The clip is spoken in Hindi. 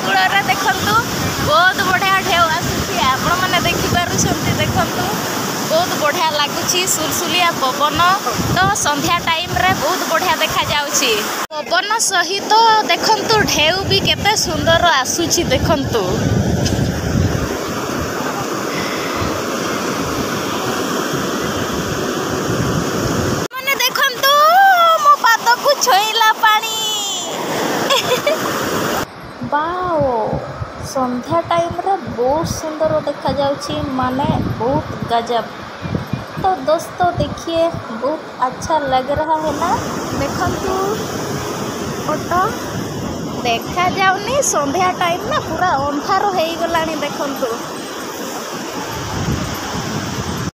कूल देखु बहुत बढ़िया ढेउ आसूसी आपण मैंने देखिपुं देखु बहुत बढ़िया लगुच सुलसुलिया पवन तो संध्या टाइम रे बहुत बढ़िया देखा जाउची पवन सहित देखु ढेउ भी केते सुंदर आसूची देखु मैंने देखु मो पाद को छोईला पानी वाओ संध्या टाइम रे बहुत सुंदर देखा जाउची माने बहुत गजब। तो दोस्तों देखिए बहुत अच्छा लग रहा है ना देखंतु फोटो देखा जाउनी संध्या टाइम ना पूरा अंधार हो गलानी देखंतु